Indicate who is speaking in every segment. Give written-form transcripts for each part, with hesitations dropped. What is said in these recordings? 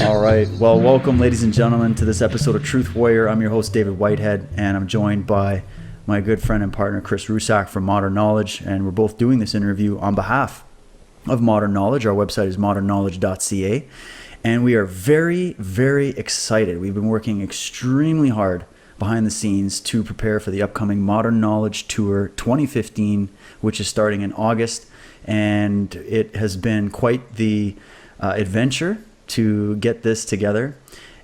Speaker 1: All right. Well, welcome, ladies and gentlemen, to this episode of Truth Warrior. I'm your host, David Whitehead, and I'm joined by my good friend and partner, Chris Rusak from Modern Knowledge. And we're both doing this interview on behalf of Modern Knowledge. Our website is modernknowledge.ca. And we are very, very excited. We've been working extremely hard behind the scenes to prepare for the upcoming Modern Knowledge Tour 2015, which is starting in August. And it has been quite the adventure to get this together,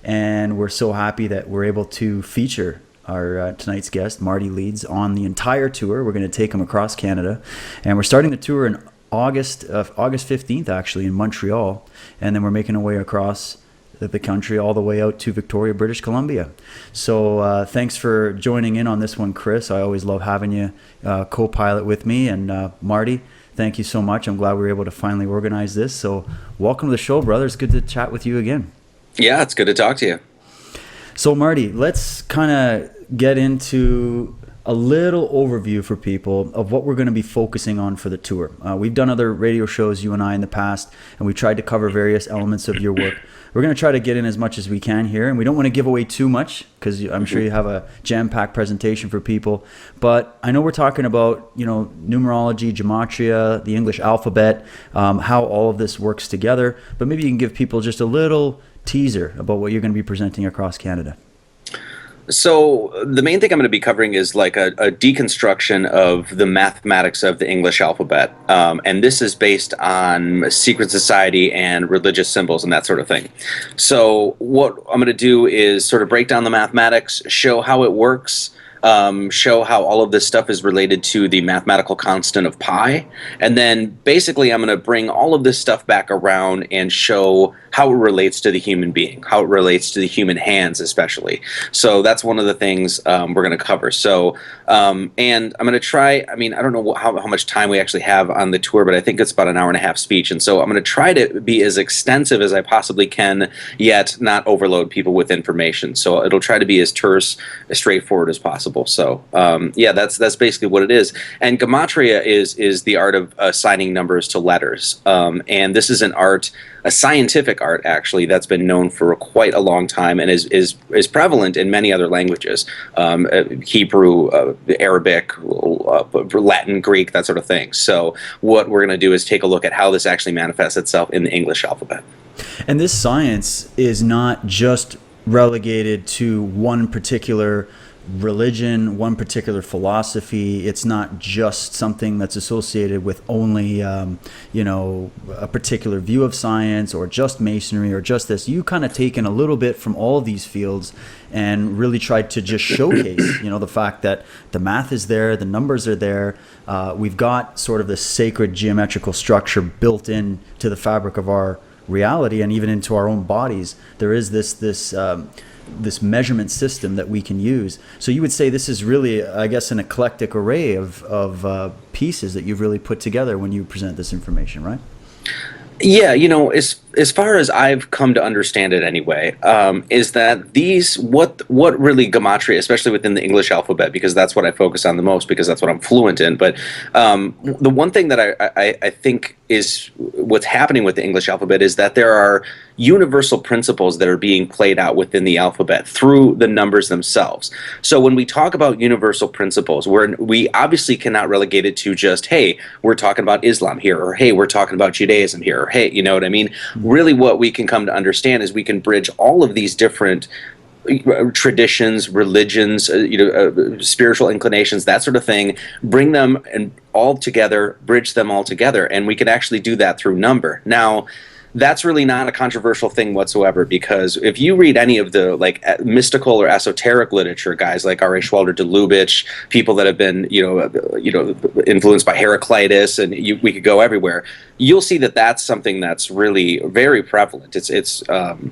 Speaker 1: and we're so happy that we're able to feature our tonight's guest, Marty Leeds, on the entire tour. We're going to take him across Canada, and we're starting the tour in August 15th, actually, in Montreal, and then we're making our way across the country all the way out to Victoria, British Columbia. So thanks for joining in on this one, Chris. I always love having you co-pilot with me, and Marty, thank you so much. I'm glad we were able to finally organize this. So welcome to the show, brother. It's good to chat with you again.
Speaker 2: Yeah, it's good to talk to you.
Speaker 1: So Marty, let's kind of get into a little overview for people of what we're going to be focusing on for the tour. We've done other radio shows, you and I, in the past, and we tried to cover various elements of your work. We're going to try to get in as much as we can here, and we don't want to give away too much because I'm sure you have a jam-packed presentation for people. But I know we're talking about, numerology, gematria, the English alphabet, how all of this works together. But maybe you can give people just a little teaser about what you're going to be presenting across Canada.
Speaker 2: So the main thing I'm going to be covering is like a deconstruction of the mathematics of the English alphabet. And this is based on secret society and religious symbols and that sort of thing. So what I'm going to do is sort of break down the mathematics, show how it works, show how all of this stuff is related to the mathematical constant of pi. And then basically I'm going to bring all of this stuff back around and show how it relates to the human being, how it relates to the human hands especially. So that's one of the things we're going to cover. So, and I'm going to try, I don't know how much time we actually have on the tour, but I think it's about an hour and a half speech. And so I'm going to try to be as extensive as I possibly can, yet not overload people with information. So it'll try to be as terse, as straightforward as possible. So yeah, that's basically what it is. And Gematria is the art of assigning numbers to letters. And this is an art, a scientific art actually, that's been known for quite a long time and is prevalent in many other languages, Hebrew, Arabic, Latin, Greek, that sort of thing. So what we're going to do is take a look at how this actually manifests itself in the English alphabet.
Speaker 1: And this science is not just relegated to one particular religion, one particular philosophy. It's not just something that's associated with only, a particular view of science or just Masonry or just this. You kind of taken a little bit from all of these fields and really tried to just showcase, the fact that the math is there, the numbers are there. We've got sort of this sacred geometrical structure built in to the fabric of our reality and even into our own bodies. There is this measurement system that we can use. So you would say this is really, I guess, an eclectic array of pieces that you've really put together when you present this information, right?
Speaker 2: Yeah, as far as I've come to understand it anyway, is that what really Gematria, especially within the English alphabet, because that's what I focus on the most, because that's what I'm fluent in. But the one thing that I think is what's happening with the English alphabet is that there are universal principles that are being played out within the alphabet through the numbers themselves. So when we talk about universal principles, we obviously cannot relegate it to just, hey, we're talking about Islam here, or hey, we're talking about Judaism here, or hey, you know what I mean? Really what we can come to understand is we can bridge all of these different traditions, religions, spiritual inclinations, that sort of thing, bring them and all together, bridge them all together, and we can actually do that through number. Now, that's really not a controversial thing whatsoever, because if you read any of the mystical or esoteric literature, guys like R.A. Schwalder de Lubitsch, people that have been influenced by Heraclitus, and we could go everywhere, you'll see that that's something that's really very prevalent.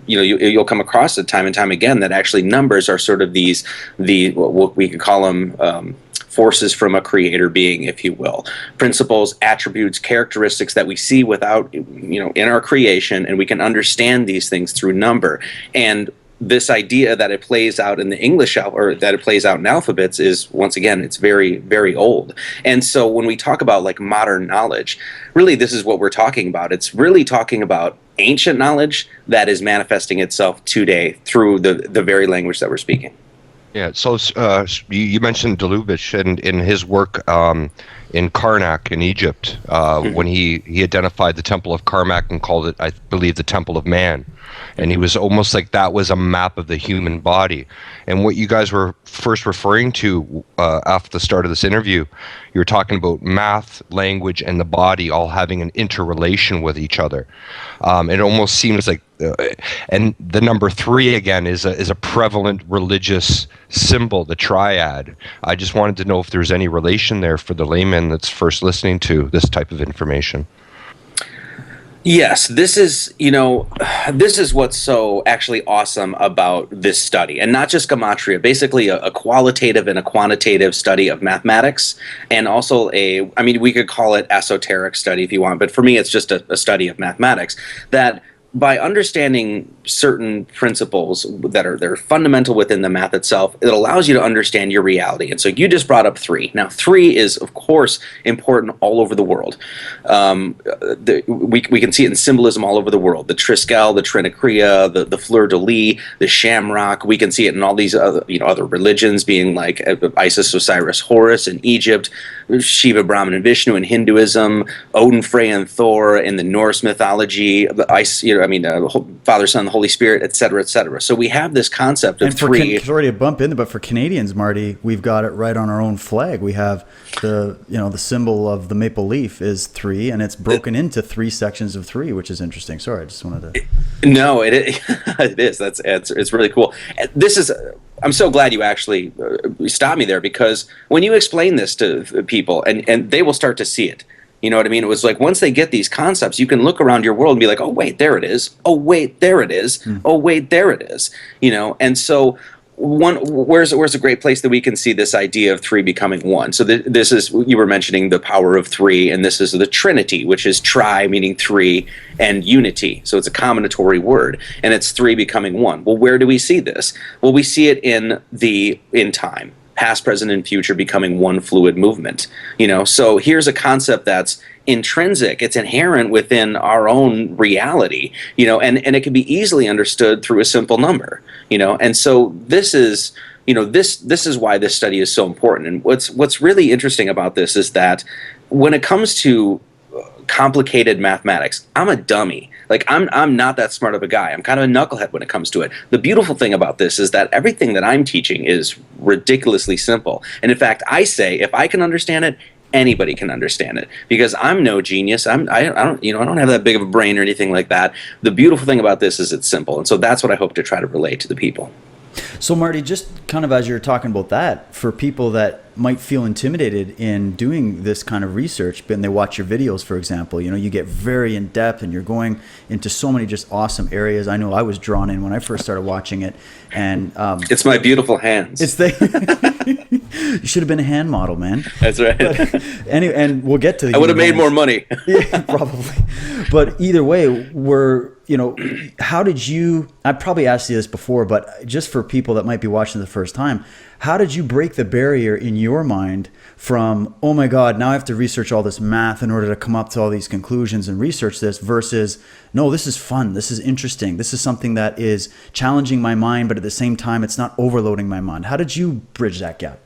Speaker 2: You'll come across it time and time again that actually numbers are sort of what we could call them. Forces from a creator being, if you will, principles, attributes, characteristics that we see in our creation, and we can understand these things through number. And this idea that it plays out in the English or that it plays out in alphabets is, once again, it's very, very old. And so when we talk about modern knowledge, really this is what we're talking about. It's really talking about ancient knowledge that is manifesting itself today through the very language that we're speaking.
Speaker 3: Yeah, so you mentioned Delubich and in his work in Karnak in Egypt, when he identified the Temple of Karnak and called it, I believe, the Temple of Man. And he was almost like that was a map of the human body. And what you guys were first referring to after the start of this interview, you were talking about math, language, and the body all having an interrelation with each other. It almost seems like, and the number 3 again is a prevalent religious symbol, the triad. I just wanted to know if there's any relation there for the layman that's first listening to this type of information.
Speaker 2: Yes, this is what's so actually awesome about this study, and not just Gematria, basically a qualitative and a quantitative study of mathematics, and also we could call it esoteric study if you want, but for me it's just a study of mathematics, that by understanding certain principles that are fundamental within the math itself, it allows you to understand your reality. And so you just brought up 3. Now, 3 is, of course, important all over the world. We can see it in symbolism all over the world. The Triskel, the Trinacria, the fleur-de-lis, the shamrock. We can see it in all these other religions, being like Isis, Osiris, Horus in Egypt, Shiva, Brahman, and Vishnu in Hinduism, Odin, Freya, and Thor in the Norse mythology, Father, Son, the Holy Spirit, etc., etc. So we have this concept of 3.
Speaker 1: Sorry to bump in there, but for Canadians, Marty, we've got it right on our own flag. We have the symbol of the maple leaf is 3, and it's broken into 3 sections of 3, which is interesting. Sorry, I just wanted to.
Speaker 2: No, it is. It's really cool. I'm so glad you actually stopped me there, because when you explain this to people, and they will start to see it. You know what I mean? It was like once they get these concepts, you can look around your world and be like, oh, wait, there it is. Oh, wait, there it is. Oh, wait, there it is. And so where's a great place that we can see this idea of 3 becoming 1? So this is, you were mentioning the power of 3, and this is the Trinity, which is tri, meaning 3, and unity. So it's a combinatory word, and it's 3 becoming 1. Well, where do we see this? Well, we see it in time. Past, present, and future becoming one fluid movement. So here's a concept that's intrinsic. It's inherent within our own reality, and it can be easily understood through a simple number, and so this is why this study is so important. And what's really interesting about this is that when it comes to complicated mathematics, I'm a dummy. Like I'm not that smart of a guy. I'm kind of a knucklehead when it comes to it. The beautiful thing about this is that everything that I'm teaching is ridiculously simple. And in fact, I say if I can understand it, anybody can understand it, because I'm no genius. I don't have that big of a brain or anything like that. The beautiful thing about this is it's simple. And so that's what I hope to try to relate to the people.
Speaker 1: So Marty, just kind of as you're talking about that, for people that might feel intimidated in doing this kind of research, and they watch your videos, for example, you get very in depth and you're going into so many just awesome areas. I know I was drawn in when I first started watching it, and
Speaker 2: it's my beautiful hands.
Speaker 1: You should have been a hand model, man.
Speaker 2: That's right.
Speaker 1: But anyway, and we'll get to.
Speaker 2: I would have made more money.
Speaker 1: Yeah, probably. But either way, how did you? I probably asked you this before, but just for people that might be watching the first time, how did you break the barrier in your mind from, oh my God, now I have to research all this math in order to come up to all these conclusions and research this, versus, no, this is fun, this is interesting, this is something that is challenging my mind, but at the same time, it's not overloading my mind. How did you bridge that gap?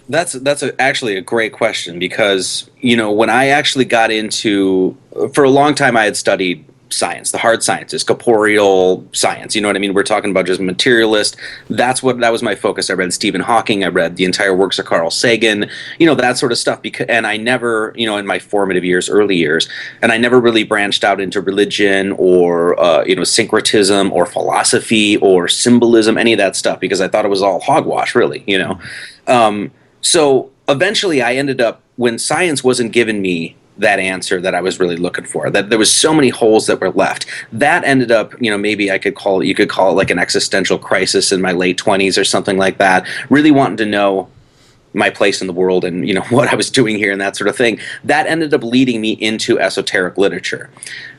Speaker 2: That's actually a great question, because, when I actually got into, for a long time I had studied science, the hard sciences, corporeal science, you know what I mean? We're talking about just materialist. That was my focus. I read Stephen Hawking. I read the entire works of Carl Sagan, that sort of stuff. And I never, in my formative years, early years, and I never really branched out into religion or, syncretism or philosophy or symbolism, any of that stuff, because I thought it was all hogwash, really, So eventually I ended up, when science wasn't giving me that answer that I was really looking for, that there was so many holes that were left, that ended up, maybe you could call it like an existential crisis in my late 20s or something like that, really wanting to know my place in the world and, what I was doing here and that sort of thing. That ended up leading me into esoteric literature.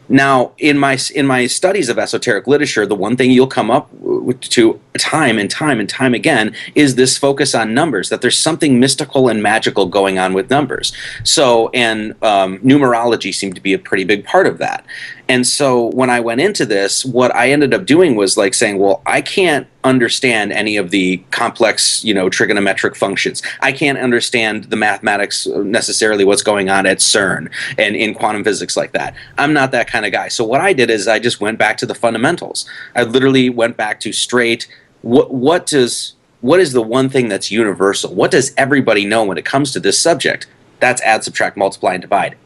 Speaker 2: Now, in my studies of esoteric literature, the one thing you'll come up to time and time and time again is this focus on numbers, that there's something mystical and magical going on with numbers. So, and numerology seemed to be a pretty big part of that. And so when I went into this, what I ended up doing was like saying, well, I can't understand any of the complex, trigonometric functions. I can't understand the mathematics necessarily, what's going on at CERN and in quantum physics like that. I'm not that kind of guy. So what I did is I just went back to the fundamentals. I literally went back to straight, what is the one thing that's universal? What does everybody know when it comes to this subject? That's add, subtract, multiply, and divide.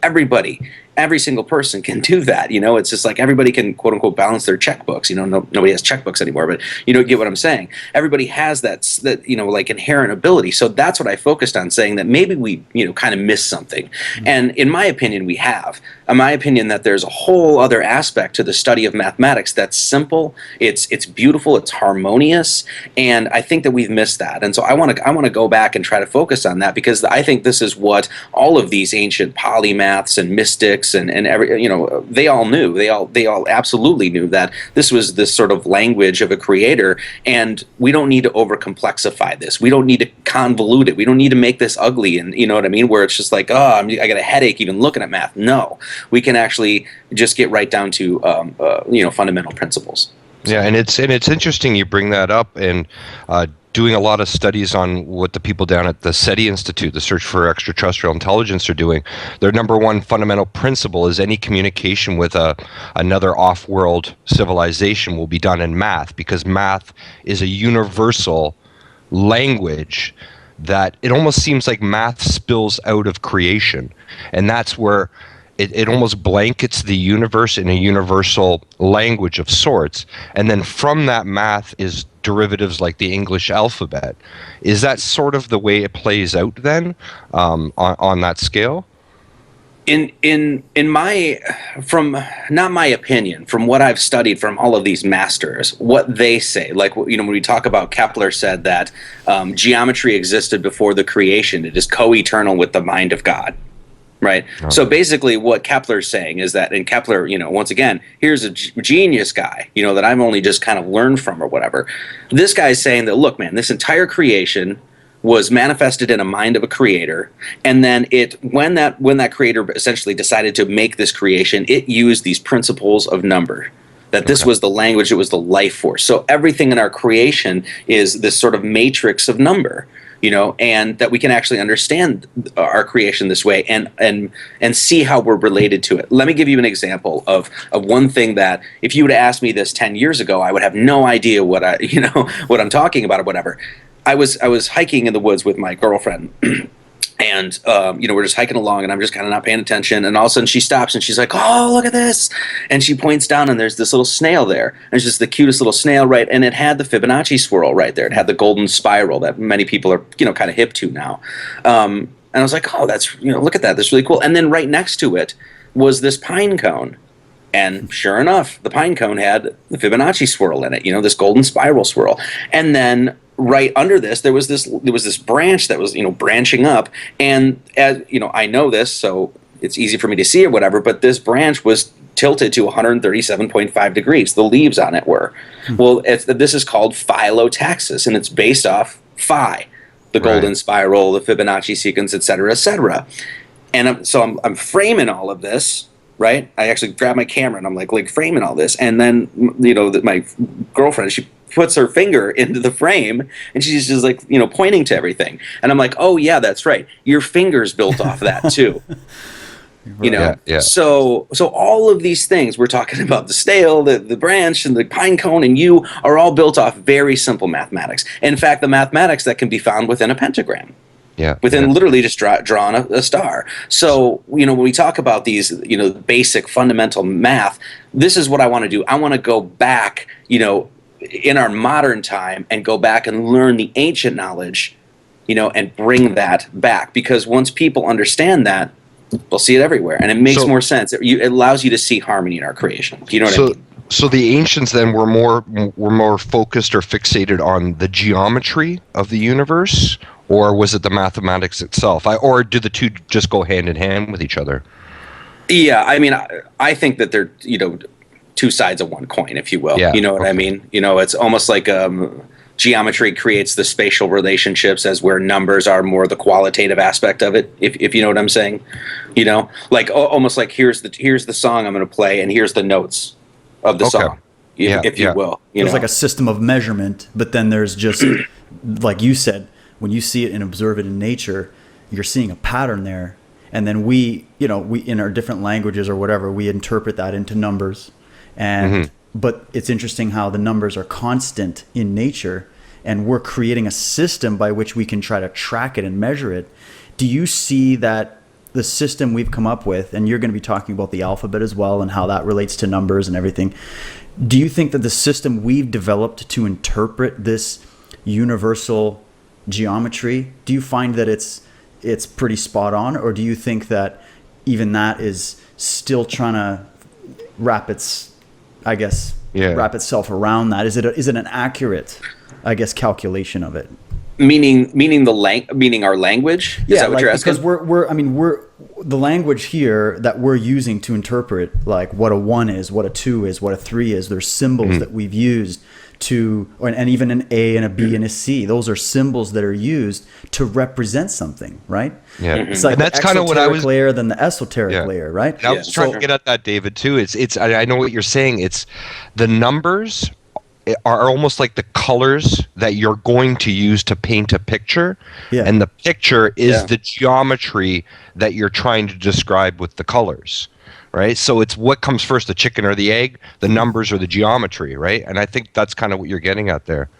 Speaker 2: Every single person can do that. It's just like everybody can, quote unquote, balance their checkbooks. Nobody has checkbooks anymore, but you don't get what I'm saying. Everybody has that like inherent ability. So that's what I focused on, saying that maybe we, kind of missed something. Mm-hmm. And in my opinion, we have. In my opinion, that there's a whole other aspect to the study of mathematics that's simple, it's beautiful, it's harmonious, and I think that we've missed that. And so I want to go back and try to focus on that, because I think this is what all of these ancient polymaths and mystics and every, they all knew. They all absolutely knew that this was this sort of language of a creator, and we don't need to overcomplexify this. We don't need to convolute it. We don't need to make this ugly, and you know what I mean, where it's just like, I got a headache even looking at math. No. We can actually just get right down to fundamental principles.
Speaker 3: Yeah, and it's interesting you bring that up, and doing a lot of studies on what the people down at the SETI Institute, the Search for Extraterrestrial Intelligence, are doing. Their number one fundamental principle is any communication with another off-world civilization will be done in math, because math is a universal language that it almost seems like math spills out of creation, and that's where it almost blankets the universe in a universal language of sorts. And then from that math is derivatives like the English alphabet. Is that sort of the way it plays out then, on that scale?
Speaker 2: In my, from not my opinion, from what I've studied from all of these masters, what they say, like, when we talk about Kepler said that geometry existed before the creation, it is co-eternal with the mind of God. Right. Oh. So basically what Kepler's saying is that, and Kepler, once again, here's a genius guy, that I've only just kind of learned from or whatever. This guy's saying that, look, man, this entire creation was manifested in a mind of a creator. And then when that creator essentially decided to make this creation, it used these principles of number. That this was the language, it was the life force. So everything in our creation is this sort of matrix of number. And that we can actually understand our creation this way and see how we're related to it. Let me give you an example of one thing that, if you would have asked me this 10 years ago, I would have no idea what what I'm talking about or whatever. I was hiking in the woods with my girlfriend. And, we're just hiking along, and I'm just kind of not paying attention. And all of a sudden she stops and she's like, oh, look at this. And she points down, and there's this little snail there. And it's just the cutest little snail, right? And it had the Fibonacci swirl right there. It had the golden spiral that many people are, kind of hip to now. And I was like, oh, that's, look at that. That's really cool. And then right next to it was this pine cone. And sure enough, the pine cone had the Fibonacci swirl in it, this golden spiral swirl. And then right under this, there was this branch that was, branching up. And as I know this, so it's easy for me to see or whatever, but this branch was tilted to 137.5 degrees. The leaves on it were. Well, this is called phyllotaxis, and it's based off phi, the golden spiral, the Fibonacci sequence, et cetera, et cetera. And I'm framing all of this. Right, I actually grab my camera and I'm like framing all this, and then my girlfriend, she puts her finger into the frame and she's just like pointing to everything, and I'm like, oh yeah, that's right, your finger's built off that too. Yeah. So all of these things we're talking about, the snail, the branch, and the pine cone, and you are all built off very simple mathematics. In fact, the mathematics that can be found within a pentagram. Within literally just drawing a star. So, when we talk about these, basic fundamental math, this is what I want to do. I want to go back, in our modern time, and go back and learn the ancient knowledge, and bring that back. Because once people understand that, they'll see it everywhere. And it makes more sense. It allows you to see harmony in our creation. Do you know what I mean?
Speaker 3: So the ancients then were more focused or fixated on the geometry of the universe, or was it the mathematics itself? Or do the two just go hand in hand with each other?
Speaker 2: Yeah, I mean, I think that they're, two sides of one coin, if you will.
Speaker 3: Yeah,
Speaker 2: You know what I
Speaker 3: okay.
Speaker 2: mean? You know, it's almost like geometry creates the spatial relationships, as where numbers are more the qualitative aspect of it, if you know what I'm saying. You know, like almost like here's the song I'm going to play, and here's the notes of the
Speaker 3: Okay.
Speaker 2: song, if you will. You
Speaker 1: There's
Speaker 2: know?
Speaker 1: like a system of measurement, but then there's just, like you said, when you see it and observe it in nature, you're seeing a pattern there. And then we in our different languages or whatever, we interpret that into numbers. And but it's interesting how the numbers are constant in nature, and we're creating a system by which we can try to track it and measure it. Do you see that the system we've come up with, and you're going to be talking about the alphabet as well and how that relates to numbers and everything, do you think that the system we've developed to interpret this universal geometry, do you find that it's pretty spot on, or do you think that even that is still trying to wrap itself around that? Is it an accurate, I guess, calculation of it?
Speaker 2: Meaning our language? Is that what you're asking?
Speaker 1: Because we're the language here that we're using to interpret like what a 1 is, what a 2 is, what a 3 is. There's symbols that we've used and even an A and a B and a C. Those are symbols that are used to represent something, right?
Speaker 3: Yeah.
Speaker 1: It's like
Speaker 3: and that's kind of what I was
Speaker 1: layer than the esoteric layer, right?
Speaker 3: And I was trying to get at that, David, too. I know what you're saying. It's the numbers are almost like the colors that you're going to use to paint a picture, and the picture is the geometry that you're trying to describe with the colors, right? So it's what comes first, the chicken or the egg, the numbers or the geometry, right? And I think that's kind of what you're getting at there.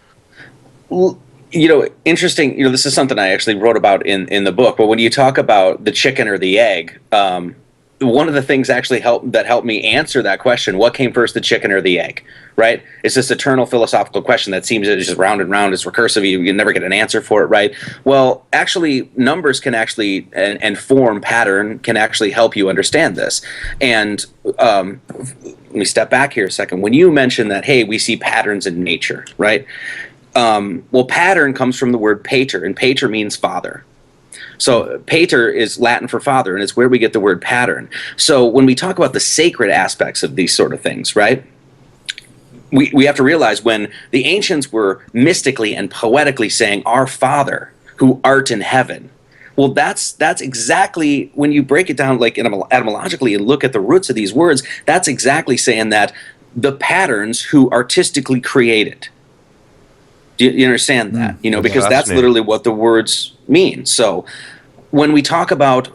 Speaker 2: Well, interesting. This is something I actually wrote about in the book. But when you talk about the chicken or the egg, one of the things actually helped me answer that question: what came first, the chicken or the egg? Right? It's this eternal philosophical question that seems to just round and round. It's recursive. You never get an answer for it, right? Well, actually, numbers can actually and form pattern can actually help you understand this. And let me step back here a second. When you mentioned that, hey, we see patterns in nature, right? Well, pattern comes from the word pater, and pater means father. So pater is Latin for father, and it's where we get the word pattern. So when we talk about the sacred aspects of these sort of things, right, we have to realize when the ancients were mystically and poetically saying, "Our Father, who art in heaven," well, that's exactly, when you break it down like etymologically and look at the roots of these words, that's exactly saying that the patterns who artistically created. Do you understand that? Because that's literally what the words mean. So when we talk about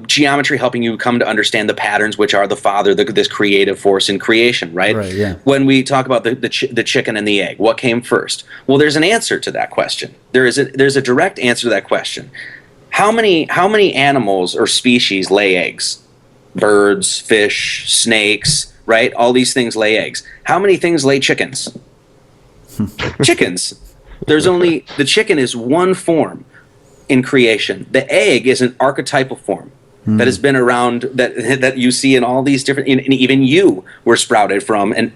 Speaker 2: geometry helping you come to understand the patterns, which are the father, this creative force in creation, right?
Speaker 1: Right, yeah.
Speaker 2: When we talk about the chicken and the egg, what came first? Well, there's an answer to that question. There's a direct answer to that question. How many animals or species lay eggs? Birds, fish, snakes, right? All these things lay eggs. How many things lay chickens? Chickens. The chicken is one form in creation. The egg is an archetypal form that has been around, that you see in all these different, and even you were sprouted from an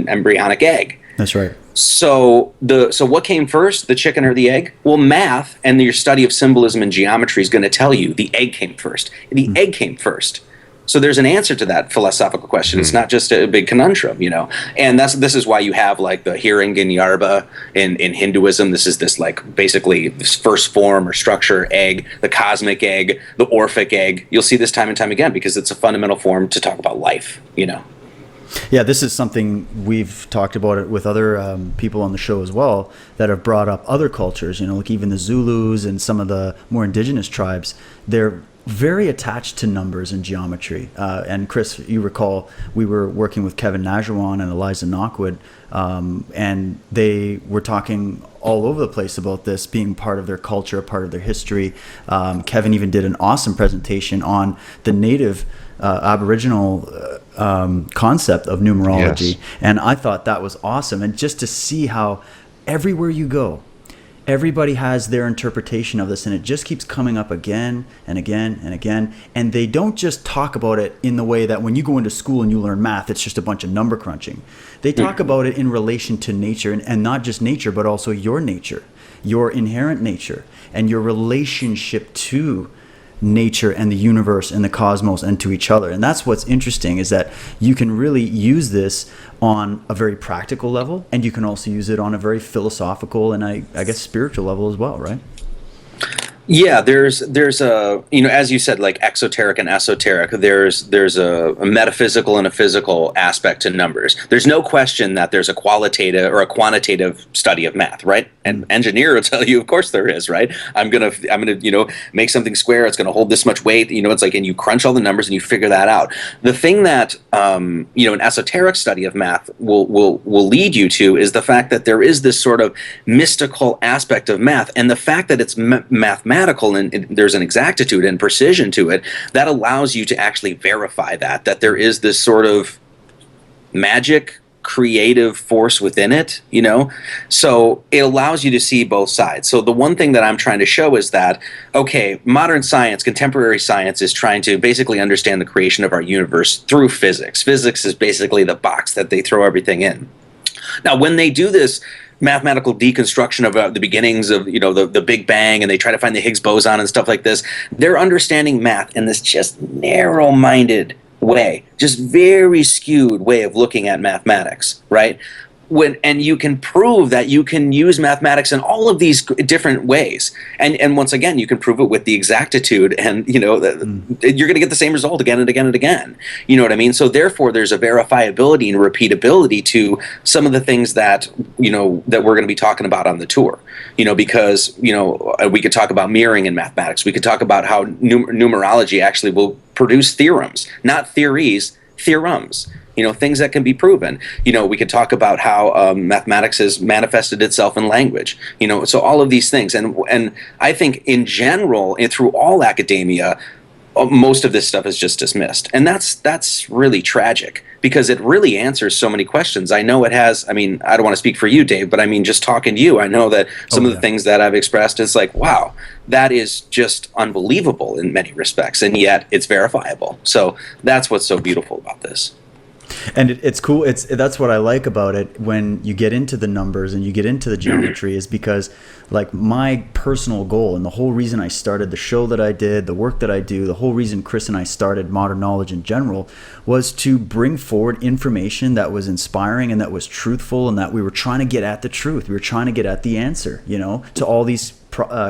Speaker 2: embryonic egg.
Speaker 1: That's right.
Speaker 2: So what came first, the chicken or the egg? Well, math and your study of symbolism and geometry is going to tell you the egg came first. The egg came first. So there's an answer to that philosophical question. It's not just a big conundrum, And this is why you have like the Hiranyarva in Hinduism. This is like basically this first form or structure egg, the cosmic egg, the Orphic egg. You'll see this time and time again because it's a fundamental form to talk about life,
Speaker 1: Yeah, this is something we've talked about it with other people on the show as well that have brought up other cultures, like even the Zulus and some of the more indigenous tribes. They're very attached to numbers and geometry. And Chris, you recall we were working with Kevin Najawan and Eliza Knockwood, and they were talking all over the place about this being part of their culture, part of their history. Kevin even did an awesome presentation on the native Aboriginal concept of numerology. Yes. And I thought that was awesome. And just to see how everywhere you go, everybody has their interpretation of this, and it just keeps coming up again and again and again. And they don't just talk about it in the way that when you go into school and you learn math, it's just a bunch of number crunching. They talk about it in relation to nature, and not just nature, but also your nature, your inherent nature, and your relationship to nature and the universe and the cosmos and to each other. And that's what's interesting, is that you can really use this on a very practical level, and you can also use it on a very philosophical and I guess spiritual level as well, right?
Speaker 2: Yeah, there's a, as you said, like exoteric and esoteric, there's a metaphysical and a physical aspect to numbers. There's no question that there's a qualitative or a quantitative study of math, right? And engineer will tell you, of course there is, right? I'm gonna make something square. It's gonna hold this much weight. It's like, and you crunch all the numbers and you figure that out. The thing that an esoteric study of math will lead you to is the fact that there is this sort of mystical aspect of math, and the fact that it's mathematical and there's an exactitude and precision to it that allows you to actually verify that there is this sort of magic creative force within it, so it allows you to see both sides. So the one thing that I'm trying to show is that, okay, modern science, contemporary science, is trying to basically understand the creation of our universe through physics. Physics is basically the box that they throw everything in. Now, when they do this mathematical deconstruction of the beginnings of the Big Bang, and they try to find the Higgs boson and stuff like this, they're understanding math in this just narrow-minded way, just very skewed way of looking at mathematics, right? And you can prove that you can use mathematics in all of these different ways, and once again, you can prove it with the exactitude, and you're going to get the same result again and again and again. You know what I mean? So therefore, there's a verifiability and repeatability to some of the things that that we're going to be talking about on the tour. Because we could talk about mirroring in mathematics. We could talk about how numerology actually will produce theorems, not theories, theorems. Things that can be proven. We could talk about how mathematics has manifested itself in language. So all of these things, and I think in general, and through all academia, most of this stuff is just dismissed, and that's really tragic, because it really answers so many questions. I know it has. I mean, I don't want to speak for you, Dave, but I mean, just talking to you, I know that some of the things that I've expressed is like, wow, that is just unbelievable in many respects, and yet it's verifiable. So that's what's so beautiful about this.
Speaker 1: And it's cool. That's what I like about it when you get into the numbers and you get into the geometry, is because, like, my personal goal and the whole reason I started the show that I did, the work that I do, the whole reason Chris and I started Modern Knowledge in general, was to bring forward information that was inspiring and that was truthful, and that we were trying to get at the truth. We were trying to get at the answer, to all these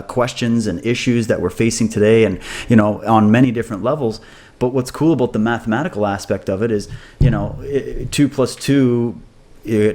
Speaker 1: questions and issues that we're facing today, and on many different levels. But what's cool about the mathematical aspect of it is, 2 plus 2,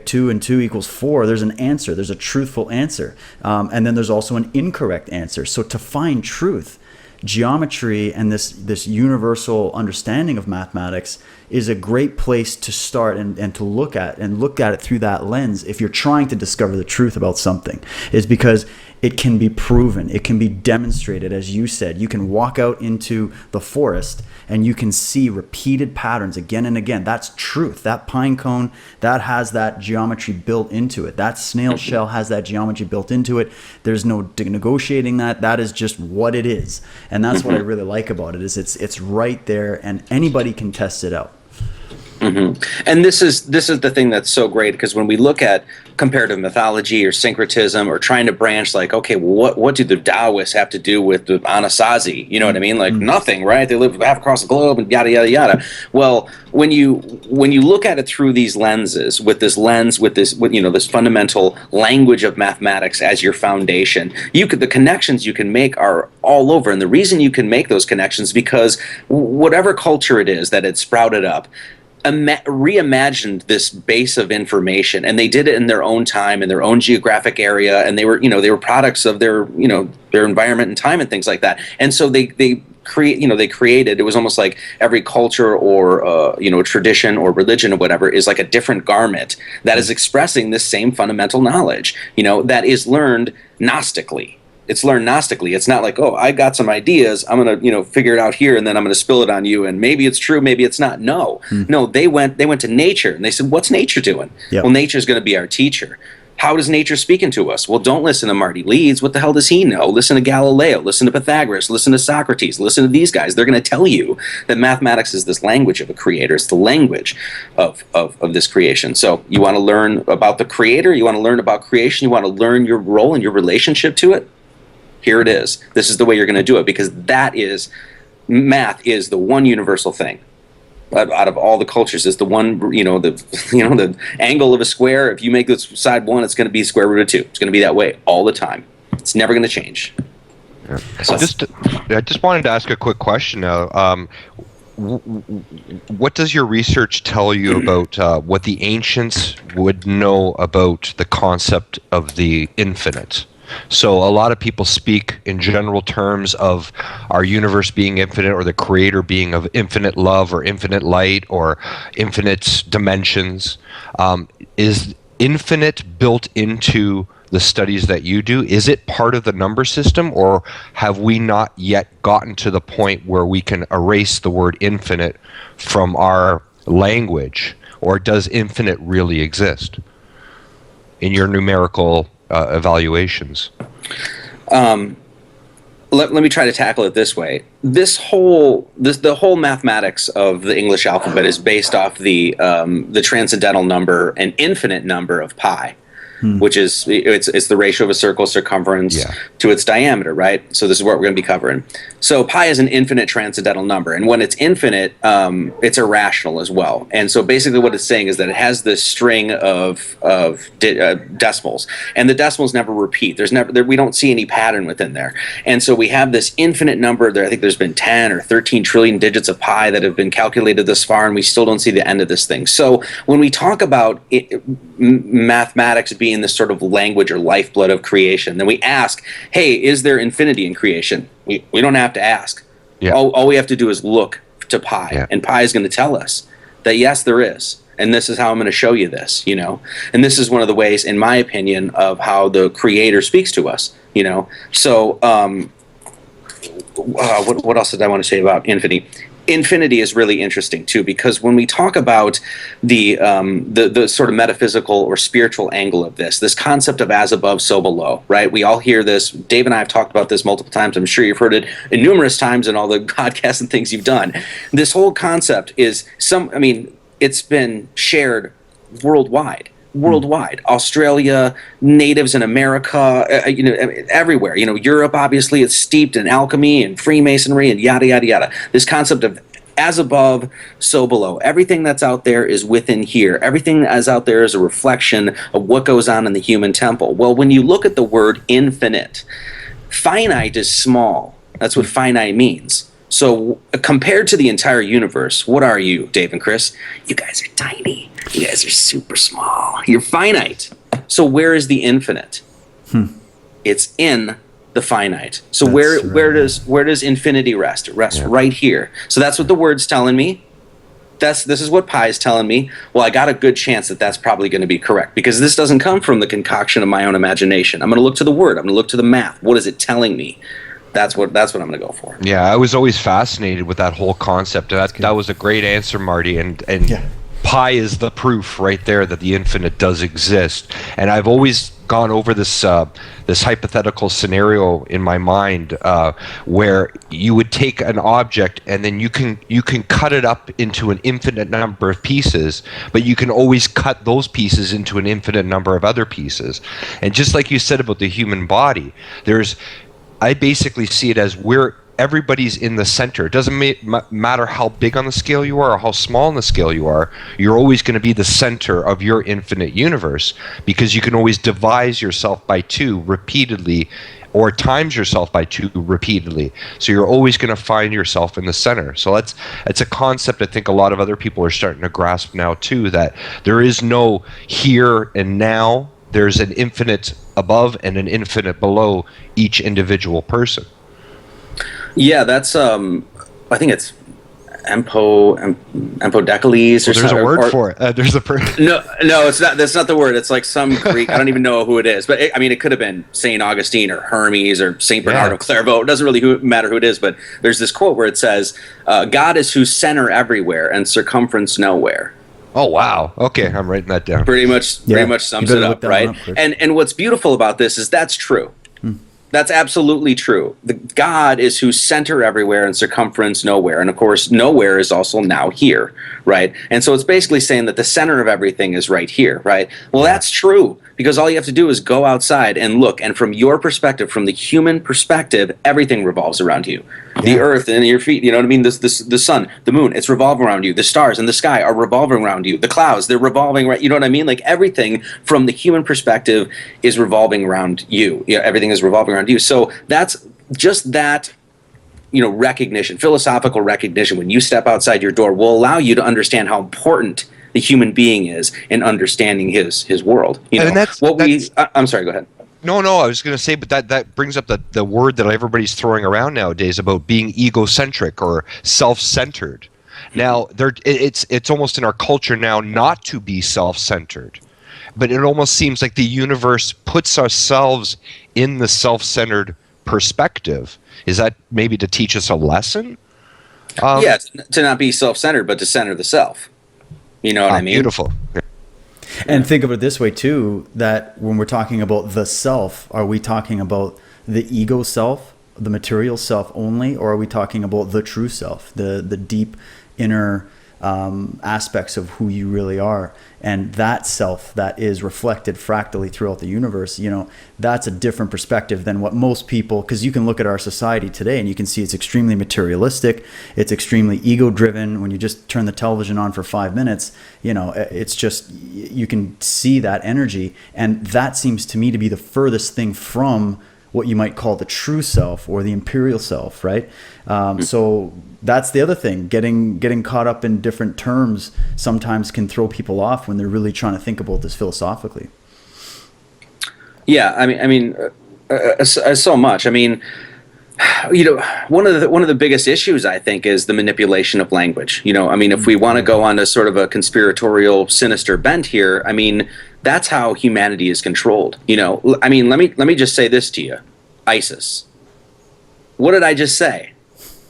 Speaker 1: 2 and 2 equals 4. There's an answer. There's a truthful answer. And then there's also an incorrect answer. So to find truth, geometry and this universal understanding of mathematics is a great place to start and to look at it through that lens if you're trying to discover the truth about something, is because it can be proven, it can be demonstrated. As you said, you can walk out into the forest and you can see repeated patterns again and again. That's truth. That pine cone, that has that geometry built into it. That snail shell has that geometry built into it. There's no negotiating that. That is just what it is. And that's what I really like about it, is it's right there and anybody can test it out.
Speaker 2: And this is the thing that's so great, because when we look at comparative mythology or syncretism, or trying to branch, like, okay, well, what do the Taoists have to do with the Anasazi? You know what I mean? Like nothing, right? They live half across the globe and yada yada yada. Well, when you look at it through these lenses, with this this fundamental language of mathematics as your foundation, the connections you can make are all over. And the reason you can make those connections, because whatever culture it is that had sprouted up, reimagined this base of information, and they did it in their own time, in their own geographic area, and they were products of their environment and time and things like that. And so they created, it was almost like every culture or tradition or religion or whatever is like a different garment that is expressing this same fundamental knowledge, that is learned Gnostically. It's learned Gnostically. It's not like, oh, I got some ideas, I'm going to, figure it out here, and then I'm going to spill it on you, and maybe it's true, maybe it's not. No, they went to nature, and they said, what's nature doing? Yep. Well, nature's going to be our teacher. How does nature speaking to us? Well, don't listen to Marty Leeds. What the hell does he know? Listen to Galileo, listen to Pythagoras, listen to Socrates, listen to these guys. They're going to tell you that mathematics is this language of a creator. It's the language of this creation. So you want to learn about the creator, you want to learn about creation, you want to learn your role and your relationship to it? Here it is. This is the way you're going to do it, because math is the one universal thing. Out of all the cultures, is the one, the angle of a square. If you make this side 1, it's going to be square root of 2. It's going to be that way all the time. It's never going to change.
Speaker 3: Yeah. So I just wanted to ask a quick question now. What does your research tell you about what the ancients would know about the concept of the infinite? So a lot of people speak in general terms of our universe being infinite, or the creator being of infinite love or infinite light or infinite dimensions. Is infinite built into the studies that you do? Is it part of the number system, or have we not yet gotten to the point where we can erase the word infinite from our language? Or does infinite really exist in your numerical evaluations?
Speaker 2: Let me try to tackle it this way. The whole mathematics of the English alphabet is based off the transcendental number, an infinite number of pi. Which is it's the ratio of a circle's circumference to its diameter, right? So this is what we're going to be covering. So pi is an infinite transcendental number, and when it's infinite, it's irrational as well. And so basically, what it's saying is that it has this string of decimals, and the decimals never repeat. We don't see any pattern within there, and so we have this infinite number. I think there's been 10 or 13 trillion digits of pi that have been calculated this far, and we still don't see the end of this thing. So when we talk about mathematics being this sort of language or lifeblood of creation, then we ask, hey, is there infinity in creation? We don't have to ask. Yeah. All we have to do is look to pi, and pi is going to tell us that yes, there is, and this is how I'm going to show you this, and this is one of the ways, in my opinion, of how the creator speaks to us, so what else did I want to say about infinity? Infinity is really interesting too, because when we talk about the sort of metaphysical or spiritual angle of this concept of as above, so below, right? We all hear this. Dave and I have talked about this multiple times. I'm sure you've heard it numerous times in all the podcasts and things you've done. This whole concept is it's been shared worldwide. Australia, natives in America, everywhere. Europe, obviously, it's steeped in alchemy and Freemasonry and yada, yada, yada. This concept of as above, so below. Everything that's out there is within here. Everything that's out there is a reflection of what goes on in the human temple. Well, when you look at the word infinite, finite is small. That's what finite means. So compared to the entire universe, what are you, Dave and Chris? You guys are tiny. You guys are super small. You're finite. So where is the infinite? It's in the finite. So where does infinity rest? It rests right here. So that's what the word's telling me. This is what pi is telling me. Well, I got a good chance that that's probably going to be correct, because this doesn't come from the concoction of my own imagination. I'm going to look to the word. I'm going to look to the math. What is it telling me? That's what I'm going to go for.
Speaker 3: Yeah, I was always fascinated with that whole concept. That was a great answer, Marty. And pi is the proof right there that the infinite does exist. And I've always gone over this hypothetical scenario in my mind where you would take an object and then you can cut it up into an infinite number of pieces, but you can always cut those pieces into an infinite number of other pieces. And just like you said about the human body, I basically see it as everybody's in the center. It doesn't matter how big on the scale you are or how small on the scale you are. You're always going to be the center of your infinite universe, because you can always divide yourself by 2 repeatedly, or times yourself by 2 repeatedly. So you're always going to find yourself in the center. So it's a concept I think a lot of other people are starting to grasp now too, that there is no here and now. There's an infinite above and an infinite below each individual person.
Speaker 2: Yeah, that's I think it's empodecales or
Speaker 3: there's a word for it. There's a
Speaker 2: No, it's not. That's not the word. It's like some Greek. I don't even know who it is, but it could have been Saint Augustine or Hermes or Saint Bernard of Clairvaux. It doesn't really matter who it is. But there's this quote where it says, "God is whose center everywhere and circumference nowhere."
Speaker 3: Oh wow! Okay, I'm writing that down.
Speaker 2: Pretty much sums it up, right? And what's beautiful about this is that's true. That's absolutely true. The God is who's center everywhere and circumference nowhere. And of course, nowhere is also now here, right? And so it's basically saying that the center of everything is right here, right? Well, that's true, because all you have to do is go outside and look. And from your perspective, from the human perspective, everything revolves around you. The earth and your feet, you know what I mean? The sun, the moon, it's revolving around you. The stars in the sky are revolving around you. The clouds, they're revolving, right? You know what I mean? Like everything from the human perspective is revolving around you. You know, everything is revolving around you. So that's just that, you know, recognition, philosophical recognition, when you step outside your door, will allow you to understand how important the human being is in understanding his world. You know, I'm sorry, go ahead.
Speaker 3: No, I was going to say, but that brings up the word that everybody's throwing around nowadays about being egocentric or self-centered. Now, it's almost in our culture now not to be self-centered, but it almost seems like the universe puts ourselves in the self-centered perspective. Is that maybe to teach us a lesson?
Speaker 2: Yeah, to not be self-centered, but to center the self. You know what I mean?
Speaker 3: Beautiful.
Speaker 1: And think of it this way too, that when we're talking about the self, are we talking about the ego self, the material self only, or are we talking about the true self, the deep inner aspects of who you really are? And that self that is reflected fractally throughout the universe, you know, that's a different perspective than what most people, because you can look at our society today and you can see it's extremely materialistic, it's extremely ego driven. When you just turn the television on for 5 minutes, you know, it's just, you can see that energy, and that seems to me to be the furthest thing from what you might call the true self or the imperial self, right? So that's the other thing. Getting caught up in different terms sometimes can throw people off when they're really trying to think about this philosophically.
Speaker 2: Yeah, I mean, so much. I mean, you know, one of the biggest issues, I think, is the manipulation of language. You know, I mean, if we want to go on to sort of a conspiratorial, sinister bent here, I mean, that's how humanity is controlled. You know, I mean, let me just say this to you. ISIS. What did I just say?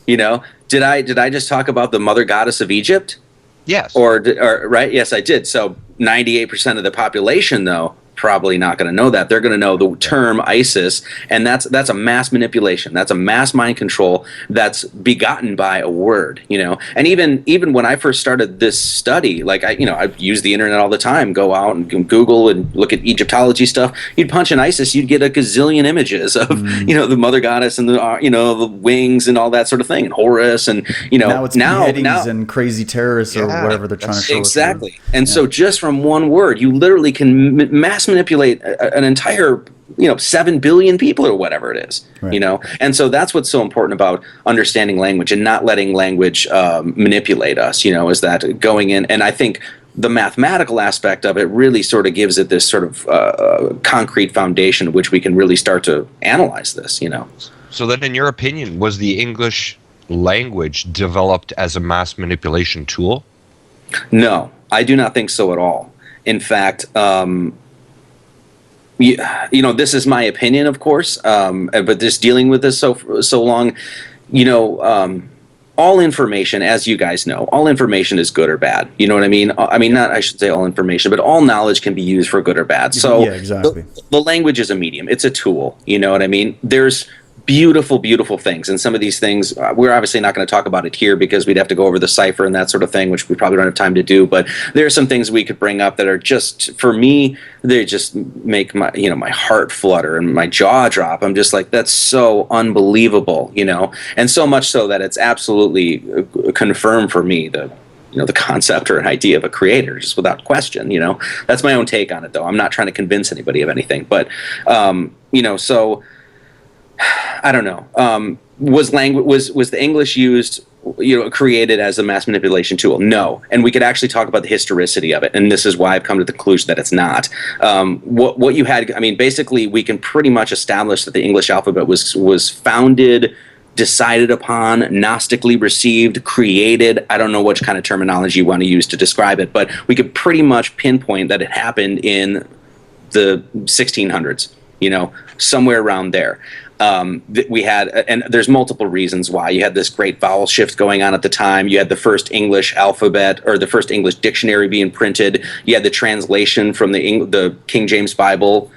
Speaker 2: You know, did I just talk about the mother goddess of Egypt?
Speaker 3: Yes.
Speaker 2: Or right? Yes, I did. So 98% of the population, though, probably not going to know that. They're going to know the term ISIS, and that's a mass manipulation. That's a mass mind control that's begotten by a word, you know. And even when I first started this study, like I use the internet all the time, go out and Google and look at Egyptology stuff. You'd punch in ISIS, you'd get a gazillion images of you know, the mother goddess and the you know, the wings and all that sort of thing, and Horus, and you know,
Speaker 1: now it's beheadings and crazy terrorists or whatever they're trying to show us.
Speaker 2: Exactly. And so just from one word, you literally can mass manipulate an entire, you know, 7 billion people or whatever it is, right. You know. And so that's what's so important about understanding language and not letting language manipulate us, you know, is that going in. And I think the mathematical aspect of it really sort of gives it this sort of concrete foundation which we can really start to analyze this, you know.
Speaker 3: So then, in your opinion, was the English language developed as a mass manipulation tool?
Speaker 2: No, I do not think so at all. In fact, you know, this is my opinion, of course, but just dealing with this so long, you know, all information, as you guys know, all information is good or bad. You know what I mean? I mean, not, I should say all information, but all knowledge can be used for good or bad. So
Speaker 1: yeah, exactly.
Speaker 2: The language is a medium. It's a tool. You know what I mean? There's beautiful, beautiful things. And some of these things, we're obviously not going to talk about it here because we'd have to go over the cipher and that sort of thing, which we probably don't have time to do. But there are some things we could bring up that are just, for me, they just make my, you know, my heart flutter and my jaw drop. I'm just like, that's so unbelievable, you know, and so much so that it's absolutely confirmed for me the, you know, the concept or an idea of a creator, just without question. You know, that's my own take on it, though. I'm not trying to convince anybody of anything, but you know, so I don't know. Was the English used, you know, created as a mass manipulation tool? No. And we could actually talk about the historicity of it, and this is why I've come to the conclusion that it's not. What you had, I mean, basically, we can pretty much establish that the English alphabet was founded, decided upon, Gnostically received, created. I don't know which kind of terminology you want to use to describe it, but we could pretty much pinpoint that it happened in the 1600s, you know, somewhere around there. We had, and there's multiple reasons why. You had this great vowel shift going on at the time. You had the first English alphabet, or the first English dictionary being printed. You had the translation from the King James Bible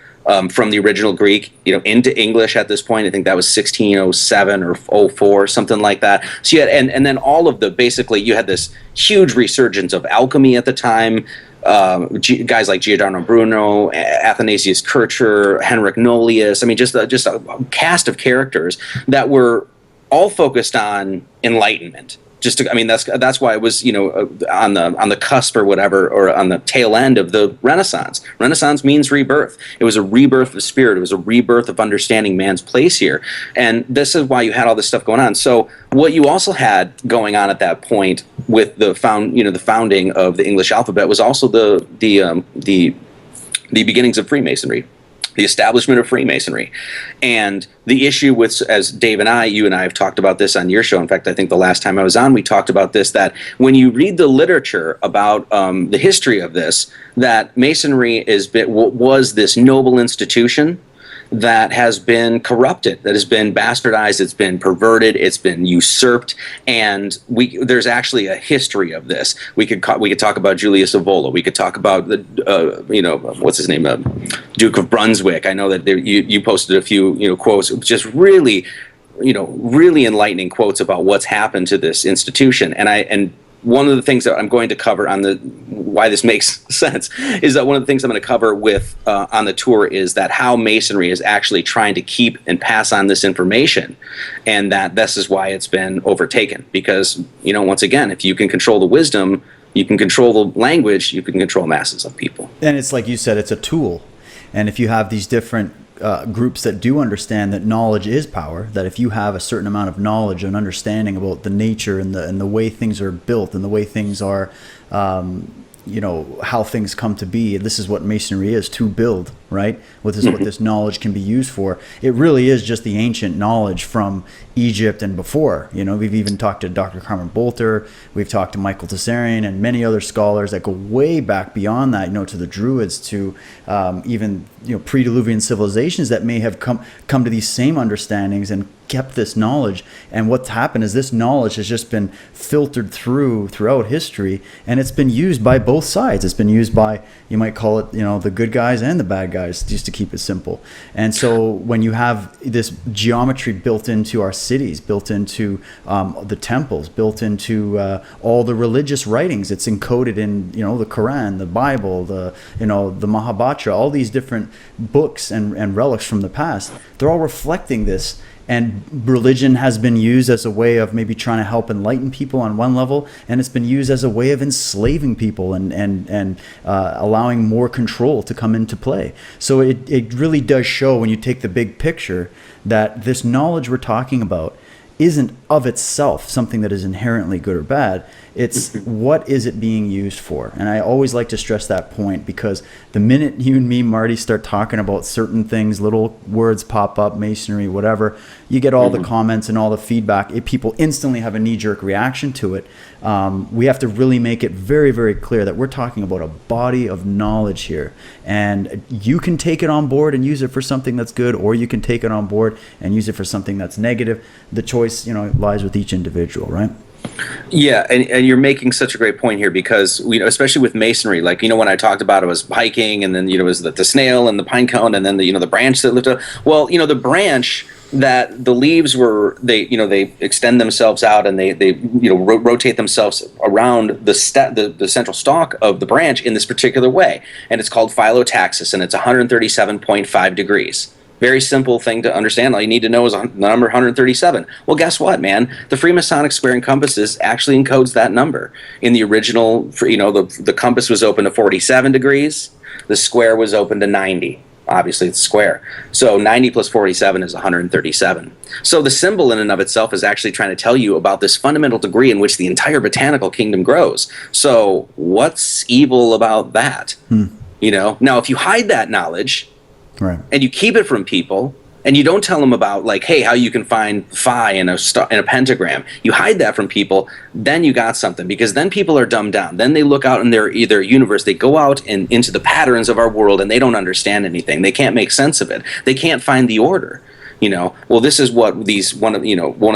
Speaker 2: from the original Greek, into English at this point. I think that was 1607 or '04, something like that. So you had, and then all of basically you had this huge resurgence of alchemy at the time. Guys like Giordano Bruno, Athanasius Kircher, Henrik Nolius. I mean, just a cast of characters that were all focused on enlightenment. That's why it was on the cusp or whatever, or on the tail end of the Renaissance. Renaissance means rebirth. It was a rebirth of spirit. It was a rebirth of understanding man's place here, and this is why you had all this stuff going on. So what you also had going on at that point with the founding of the English alphabet was also the beginnings of Freemasonry. The establishment of Freemasonry. And the issue with, as Dave and you and I have talked about this on your show, in fact, I think the last time I was on, we talked about this, that when you read the literature about the history of this, that Masonry was this noble institution that has been corrupted, that has been bastardized, it's been perverted, it's been usurped, and there's actually a history of this. We could talk about Julius Evola. We could talk about the what's his name, Duke of Brunswick. I know that you posted a few quotes, just really really enlightening quotes about what's happened to this institution. And one of the things that I'm going to cover on why this makes sense is that one of the things I'm going to cover with on the tour is that how Masonry is actually trying to keep and pass on this information, and that this is why it's been overtaken. Because once again, if you can control the wisdom, you can control the language, you can control masses of people.
Speaker 1: And it's like you said, it's a tool. And if you have these different groups that do understand that knowledge is power, that if you have a certain amount of knowledge and understanding about the nature and the way things are built and the way things are, how things come to be, this is what Masonry is, to build, right? What this knowledge can be used for. It really is just the ancient knowledge from Egypt and before. We've even talked to Dr. Carmen Bolter, we've talked to Michael Tessarian and many other scholars that go way back beyond that, to the Druids, to even pre-Diluvian civilizations that may have come to these same understandings and kept this knowledge. And what's happened is this knowledge has just been filtered throughout history, and it's been used by both sides. It's been used by, you might call it, the good guys and the bad guys, just to keep it simple. And so when you have this geometry built into our cities, built into the temples, built into all the religious writings, it's encoded in the Quran, the Bible, the Mahabharata, all these different books and relics from the past. They're all reflecting this. And religion has been used as a way of maybe trying to help enlighten people on one level, and it's been used as a way of enslaving people and allowing more control to come into play. So it really does show, when you take the big picture, that this knowledge we're talking about isn't of itself something that is inherently good or bad. It's what is it being used for? And I always like to stress that point, because the minute you and me, Marty, start talking about certain things, little words pop up, Masonry, whatever, you get all the comments and all the feedback. People instantly have a knee-jerk reaction to it. We have to really make it very, very clear that we're talking about a body of knowledge here. And you can take it on board and use it for something that's good, or you can take it on board and use it for something that's negative. The choice, lies with each individual, right?
Speaker 2: Yeah, and you're making such a great point here, because especially with Masonry, like when I talked about it was hiking, and then it was the snail and the pine cone, and then the branch that lifted up. Well, the branch, that the leaves were, they extend themselves out, and they rotate themselves around the central stalk of the branch in this particular way, and it's called phyllotaxis, and it's 137.5 degrees. Very simple thing to understand. All you need to know is the number 137. Well, guess what, man? The Freemasonic square and compasses actually encodes that number. In the original, the compass was open to 47 degrees. The square was open to 90. Obviously, it's square. So 90 plus 47 is 137. So the symbol in and of itself is actually trying to tell you about this fundamental degree in which the entire botanical kingdom grows. So what's evil about that? Now, if you hide that knowledge, right, and you keep it from people, and you don't tell them about, like, hey, how you can find phi in a pentagram, you hide that from people, then you got something, because then people are dumbed down. Then they look out in their universe, they go out and into the patterns of our world, and they don't understand anything. They can't make sense of it. They can't find the order. Well, this is what one of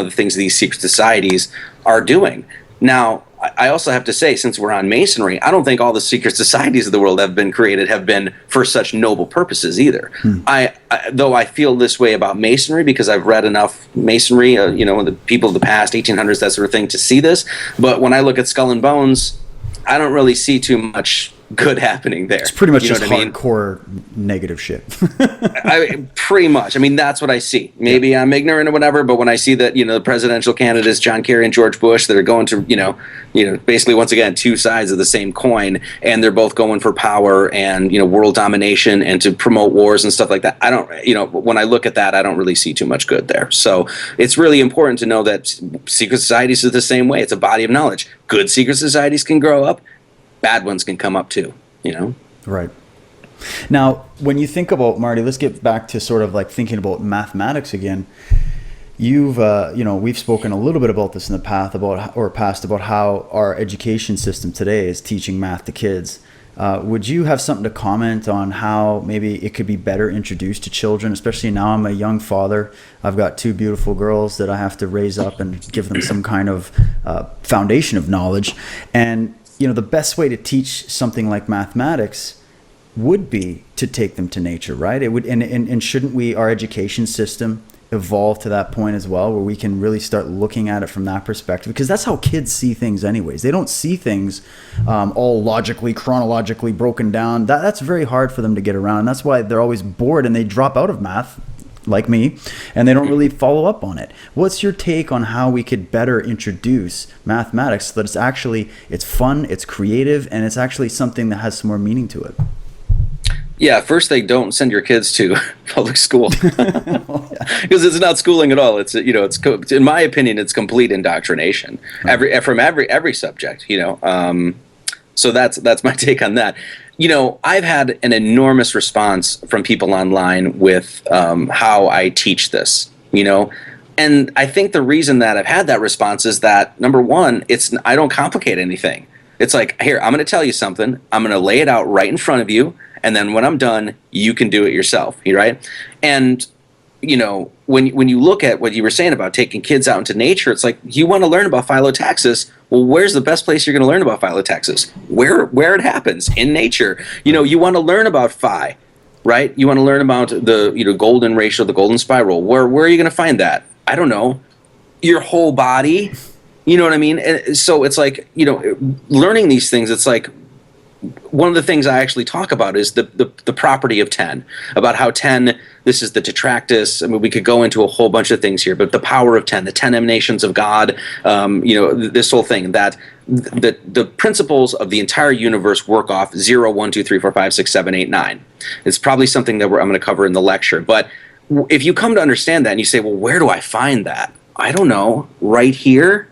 Speaker 2: the things these secret societies are doing. Now, I also have to say, since we're on Masonry, I don't think all the secret societies of the world have been for such noble purposes either. Though I feel this way about Masonry because I've read enough Masonry, the people of the past, 1800s, that sort of thing, to see this. But when I look at Skull and Bones, I don't really see too much good happening there.
Speaker 1: It's pretty much just hardcore negative shit.
Speaker 2: Pretty much. I mean, that's what I see. Maybe I'm ignorant or whatever, but when I see that, the presidential candidates, John Kerry and George Bush, that are going to, basically, once again, two sides of the same coin, and they're both going for power and, world domination and to promote wars and stuff like that. I don't, when I look at that, I don't really see too much good there. So it's really important to know that secret societies is the same way. It's a body of knowledge. Good secret societies can grow up. Bad ones can come up too, Right.
Speaker 1: Now, when you think about, Marty, let's get back to sort of like thinking about mathematics again. You've, we've spoken a little bit about this in the past about how our education system today is teaching math to kids. Would you have something to comment on how maybe it could be better introduced to children, especially now I'm a young father. I've got two beautiful girls that I have to raise up and give them some kind of foundation of knowledge. And the best way to teach something like mathematics would be to take them to nature, right? It would, and shouldn't our education system evolve to that point as well, where we can really start looking at it from that perspective? Because that's how kids see things anyways. They don't see things all logically, chronologically broken down. That's very hard for them to get around. And that's why they're always bored and they drop out of math, like me, and they don't really follow up on it. What's your take on how we could better introduce mathematics so that it's fun, it's creative, and it's actually something that has some more meaning to it?
Speaker 2: Yeah, first they don't send your kids to public school because it's not schooling at all. It's in my opinion, it's complete indoctrination from every subject. So that's my take on that. I've had an enormous response from people online with how I teach this, and I think the reason that I've had that response is that, number one, I don't complicate anything. It's like, here, I'm going to tell you something. I'm going to lay it out right in front of you. And then when I'm done, you can do it yourself, right? And, when you look at what you were saying about taking kids out into nature, it's like, you want to learn about phyllotaxis. Well, where's the best place you're going to learn about phyllotaxis? Where it happens, in nature. You want to learn about phi, right? You want to learn about the golden ratio, the golden spiral. Where are you going to find that? I don't know. Your whole body. You know what I mean? And so it's like, learning these things, it's like, one of the things I actually talk about is the property of 10, about how 10, this is the Tetractus. I mean, we could go into a whole bunch of things here, but the power of 10, the 10 emanations of God, this whole thing, that the principles of the entire universe work off 0, 1, 2, 3, 4, 5, 6, 7, 8, 9. It's probably something that I'm going to cover in the lecture. But if you come to understand that and you say, well, where do I find that? I don't know, right here?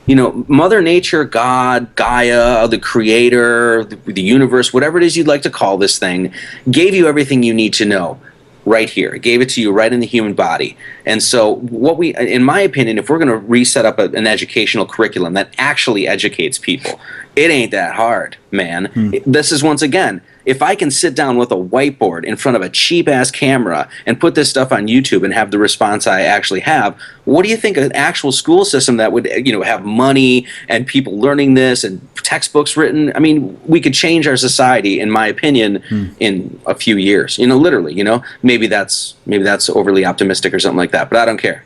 Speaker 2: Mother Nature, God, Gaia, the creator, the universe, whatever it is you'd like to call this thing, gave you everything you need to know right here. It gave it to you right in the human body. And so in my opinion, if we're going to reset up an educational curriculum that actually educates people, it ain't that hard, man. This is, once again, if I can sit down with a whiteboard in front of a cheap-ass camera and put this stuff on YouTube and have the response I actually have, what do you think an actual school system that would, have money and people learning this and textbooks written? I mean, we could change our society, in my opinion, in a few years. Literally. Maybe that's overly optimistic or something like that, but I don't care.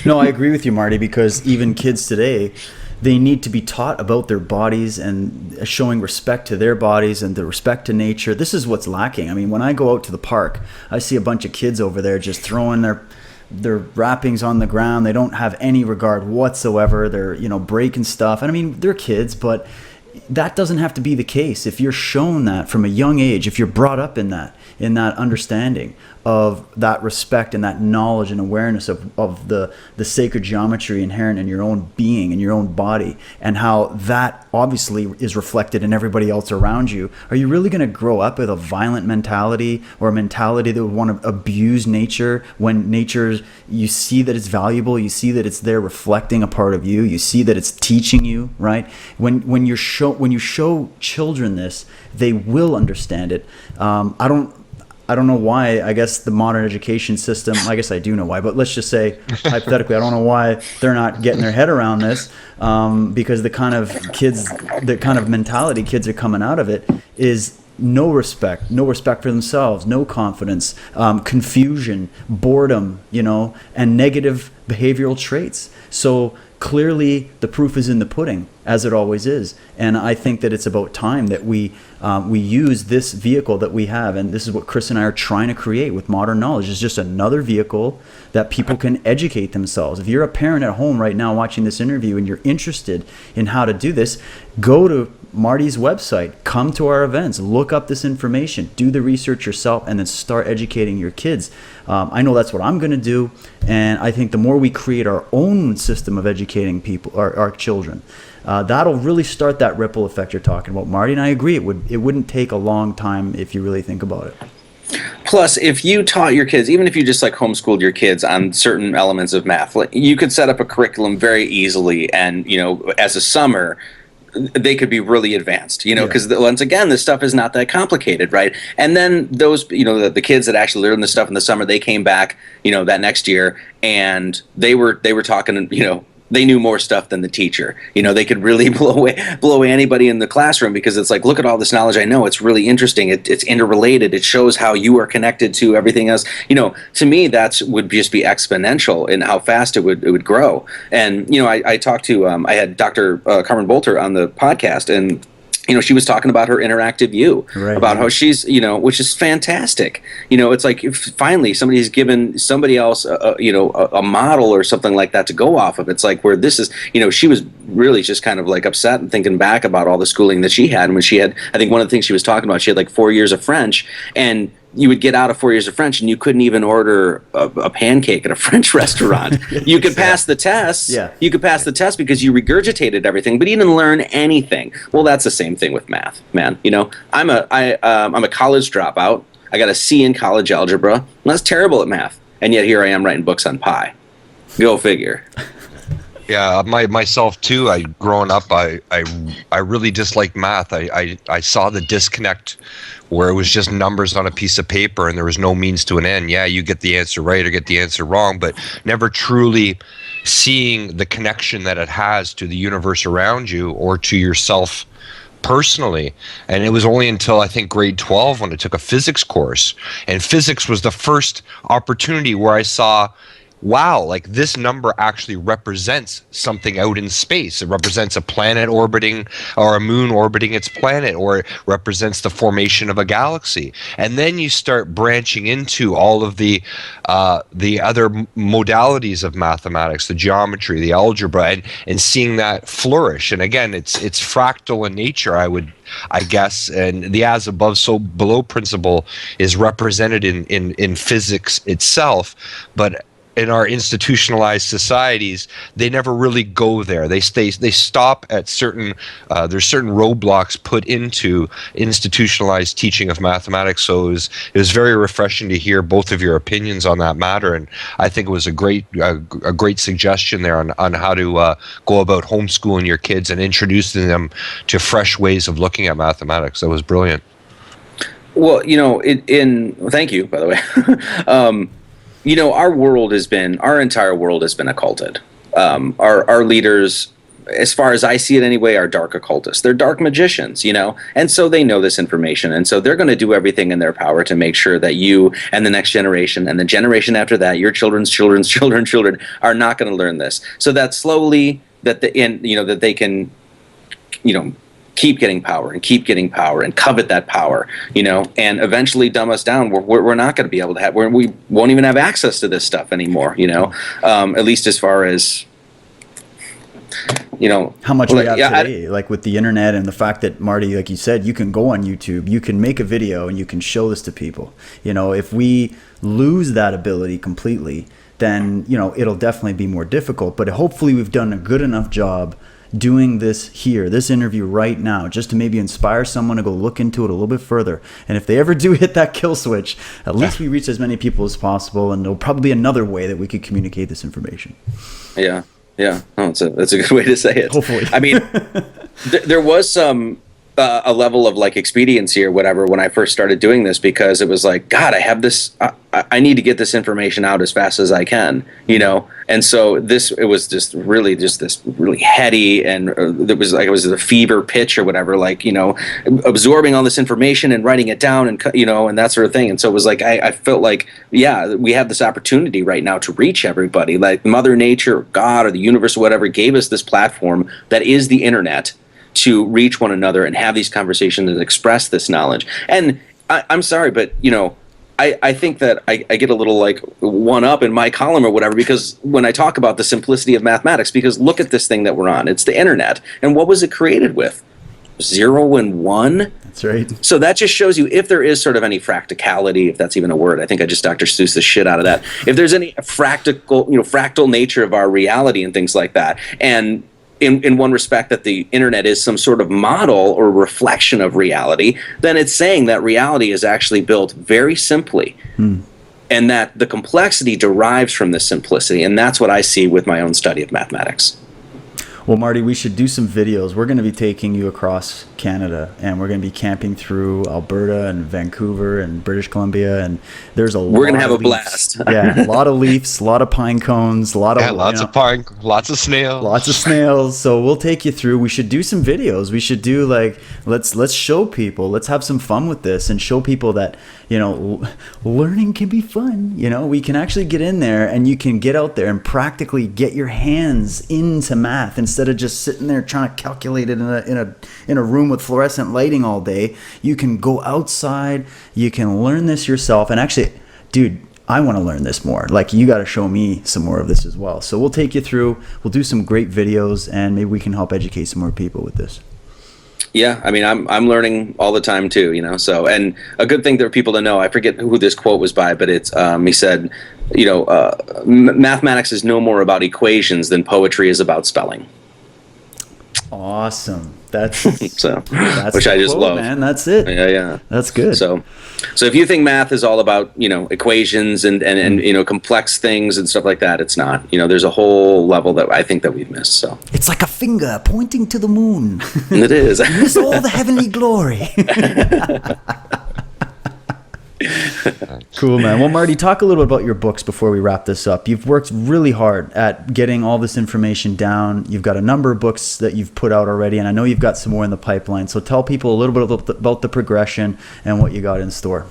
Speaker 1: No, I agree with you, Marty, because even kids today, they need to be taught about their bodies and showing respect to their bodies and the respect to nature. This is what's lacking. I mean, when I go out to the park, I see a bunch of kids over there just throwing their wrappings on the ground. They don't have any regard whatsoever. They're, breaking stuff. And I mean, they're kids, but that doesn't have to be the case. If you're shown that from a young age, if you're brought up in that understanding of that respect and that knowledge and awareness of the sacred geometry inherent in your own being and your own body, and how that obviously is reflected in everybody else around you, are you really going to grow up with a violent mentality or a mentality that would want to abuse nature when nature, you see that it's valuable, you see that it's there reflecting a part of you, you see that it's teaching you, right? When you show children this, they will understand it. I don't know why. I guess the modern education system, I guess I do know why, but let's just say hypothetically, I don't know why they're not getting their head around this, because the kind of mentality kids are coming out of it is no respect for themselves, no confidence, confusion, boredom, and negative behavioral traits. So clearly the proof is in the pudding, as it always is. And I think that it's about time that we use this vehicle that we have, and this is what Chris and I are trying to create with Modern Knowledge. It's just another vehicle that people can educate themselves. If you're a parent at home right now watching this interview and you're interested in how to do this, go to Marty's website, come to our events, look up this information, do the research yourself, and then start educating your kids. I know that's what I'm going to do, and I think the more we create our own system of educating people, our children, that'll really start that ripple effect you're talking about, Marty. And I agree, it wouldn't take a long time if you really think about it.
Speaker 2: Plus, if you taught your kids, even if you just like homeschooled your kids on certain elements of math, like, you could set up a curriculum very easily, and as a summer, they could be really advanced, because once again, this stuff is not that complicated, right? And then those, the kids that actually learned this stuff in the summer, they came back, that next year, and they were talking, they knew more stuff than the teacher. They could really blow away anybody in the classroom, because it's like, look at all this knowledge I know. It's really interesting. It's interrelated. It shows how you are connected to everything else. To me, that would just be exponential in how fast it would grow. And I talked to I had Dr. Carmen Bolter on the podcast, and she was talking about her interactive view, about how she's, which is fantastic. It's like, if finally somebody's given somebody else, a model or something like that to go off of. It's like, where this is, she was really just kind of like upset and thinking back about all the schooling that she had. And when she had, I think one of the things she was talking about, she had like 4 years of French, and you would get out of 4 years of French and you couldn't even order a pancake at a French restaurant. You could pass the test. Yeah. You could pass the test because you regurgitated everything, but you didn't learn anything. Well, that's the same thing with math, man. I'm a college dropout. I got a C in college algebra. And that's terrible at math. And yet here I am writing books on pi. Go figure.
Speaker 3: Yeah, myself too. Growing up, I really disliked math. I saw the disconnect where it was just numbers on a piece of paper and there was no means to an end. Yeah, you get the answer right or get the answer wrong, but never truly seeing the connection that it has to the universe around you or to yourself personally. And it was only until I think grade 12 when I took a physics course, and physics was the first opportunity where I saw, wow, like this number actually represents something out in space. It represents a planet orbiting, or a moon orbiting its planet, or it represents the formation of a galaxy. And then you start branching into all of the other modalities of mathematics, the geometry, the algebra, and seeing that flourish. And again, it's fractal in nature, I guess, and the as above, so below principle is represented in physics itself, but in our institutionalized societies, they never really go there. They stop at certain, there's certain roadblocks put into institutionalized teaching of mathematics. So it was very refreshing to hear both of your opinions on that matter. And I think it was a great suggestion there on how to go about homeschooling your kids and introducing them to fresh ways of looking at mathematics. That was brilliant.
Speaker 2: Well, thank you, by the way. Our entire world has been occulted. Our leaders, as far as I see it anyway, are dark occultists. They're dark magicians, and so they know this information. And so they're going to do everything in their power to make sure that you and the next generation and the generation after that, your children's children's children are not going to learn this. So that slowly, that they can, keep getting power and covet that power, and eventually dumb us down. We're not going to be able to we won't even have access to this stuff anymore, at least as far as,
Speaker 1: how much we have today, like with the internet and the fact that, Marty, like you said, you can go on YouTube, you can make a video and you can show this to people. If we lose that ability completely, then, it'll definitely be more difficult. But hopefully we've done a good enough job doing this interview right now, just to maybe inspire someone to go look into it a little bit further. And if they ever do hit that kill switch, at least we reach as many people as possible, and there'll probably be another way that we could communicate this information.
Speaker 2: Yeah. Oh, that's a good way to say it.
Speaker 1: Hopefully.
Speaker 2: I mean, there was some a level of like expediency or whatever when I first started doing this, because it was like, God, I have this, I need to get this information out as fast as I can, you know? And so it was just this really heady, and it was a fever pitch or whatever, like, you know, absorbing all this information and writing it down and, you know, and that sort of thing. And so it was like, I felt like, yeah, we have this opportunity right now to reach everybody. Like Mother Nature or God or the universe or whatever gave us this platform that is the internet to reach one another and have these conversations and express this knowledge. And I'm sorry, but, you know, I think that I get a little like one up in my column or whatever, because when I talk about the simplicity of mathematics, because look at this thing that we're on, it's the internet. And what was it created with? 0 and 1?
Speaker 1: That's right.
Speaker 2: So that just shows you if there is sort of any fractality, if that's even a word. I think I just Dr. Seuss the shit out of that. If there's any fractal nature of our reality and things like that. And in one respect that the internet is some sort of model or reflection of reality, then it's saying that reality is actually built very simply. And that the complexity derives from this simplicity. And that's what I see with my own study of mathematics.
Speaker 1: Well, Marty, we should do some videos. We're going to be taking you across Canada, and we're going to be camping through Alberta and Vancouver and British Columbia, and there's a lot.
Speaker 2: We're going to have a
Speaker 1: blast.
Speaker 2: blast.
Speaker 1: Yeah, a lot of leafs, a lot of pine cones, a lot of
Speaker 3: lots of pine, lots of snails,
Speaker 1: lots of snails. So we'll take you through. We should do some videos. We should do like let's show people. Let's have some fun with this and show people that, you know, learning can be fun. You know, we can actually get in there, and you can get out there and practically get your hands into math instead of just sitting there trying to calculate it in a room with fluorescent lighting all day. You can go outside. You can learn this yourself. And actually, dude, I want to learn this more. Like, you got to show me some more of this as well. So we'll take you through. We'll do some great videos, and maybe we can help educate some more people with this.
Speaker 2: Yeah, I mean, I'm learning all the time too, you know. So, and a good thing for people to know, I forget who this quote was by, but it's he said, you know, mathematics is no more about equations than poetry is about spelling.
Speaker 1: Awesome. That's
Speaker 2: that's which I just
Speaker 1: quote,
Speaker 2: love,
Speaker 1: man. That's it.
Speaker 2: Yeah.
Speaker 1: That's good.
Speaker 2: So if you think math is all about, you know, equations and you know, complex things and stuff like that, it's not. You know, there's a whole level that I think that we've missed. So
Speaker 1: it's like a finger pointing to the moon.
Speaker 2: It is.
Speaker 1: Miss all the heavenly glory. Cool, man. Well, Marty, talk a little bit about your books before we wrap this up. You've worked really hard at getting all this information down. You've got a number of books that you've put out already, and I know you've got some more in the pipeline. So tell people a little bit about the progression and what you got in store.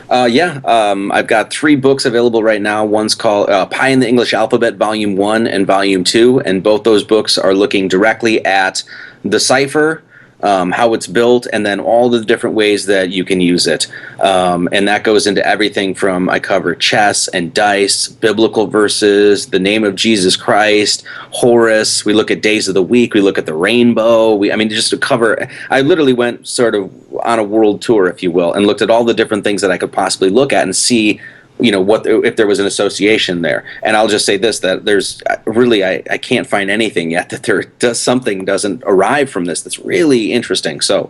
Speaker 2: I've got 3 books available right now. One's called Pi in the English Alphabet, Volume 1 and Volume 2, and both those books are looking directly at the cipher, how it's built, and then all the different ways that you can use it. And that goes into everything from, I cover chess and dice, biblical verses, the name of Jesus Christ, Horus. We look at days of the week. We look at the rainbow. Just to cover, I literally went sort of on a world tour, if you will, and looked at all the different things that I could possibly look at and see, you know, what if there was an association there. And I'll just say this, that there's really, I can't find anything yet that something doesn't arrive from this that's really interesting. So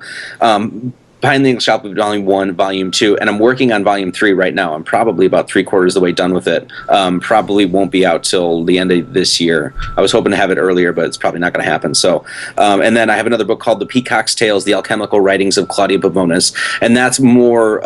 Speaker 2: Behind the English Alphabet, Volume 1, Volume 2, and I'm working on Volume 3 right now. I'm probably about 3/4 of the way done with it. Probably won't be out till the end of this year. I was hoping to have it earlier, but it's probably not going to happen. So, and then I have another book called The Peacock's Tales, The Alchemical Writings of Claudia Pavonis, and that's more,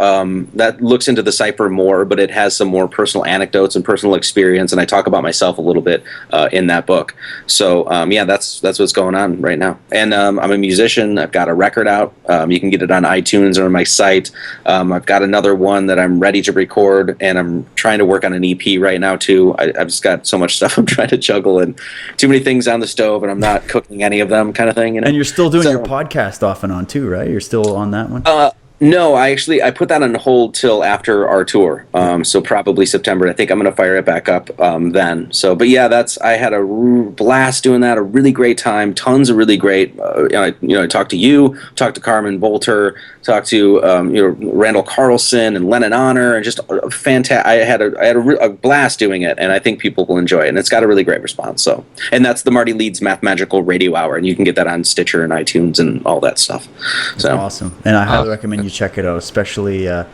Speaker 2: that looks into the cipher more, but it has some more personal anecdotes and personal experience, and I talk about myself a little bit in that book. So, that's what's going on right now. And I'm a musician. I've got a record out. You can get it on iTunes or on my site. I've got another one that I'm ready to record, and I'm trying to work on an EP right now too. I've just got so much stuff I'm trying to juggle, and too many things on the stove, and I'm not cooking any of them, kind of thing. You know?
Speaker 1: And you're still doing your podcast off and on too, right? You're still on that one?
Speaker 2: No, I put that on hold till after our tour, so probably September. I think I'm going to fire it back up then. So, but yeah, I had a blast doing that. A really great time. Tons of really great. I talked to you, talked to Carmen Bolter, talked to Randall Carlson and Lennon Honor, and just fantastic. I had a blast doing it, and I think people will enjoy it. And it's got a really great response. So, and that's the Marty Leeds Mathemagical Radio Hour, and you can get that on Stitcher and iTunes and all that stuff.
Speaker 1: That's awesome, and I highly recommend you check it out, especially the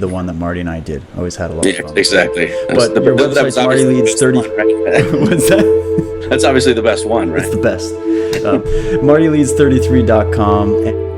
Speaker 1: one that Marty and I did. Always had a lot of fun.
Speaker 2: Exactly.
Speaker 1: But your website's Marty Leeds 30. What's that?
Speaker 2: That's obviously the best one, right?
Speaker 1: It's the best. MartyLeeds33.com.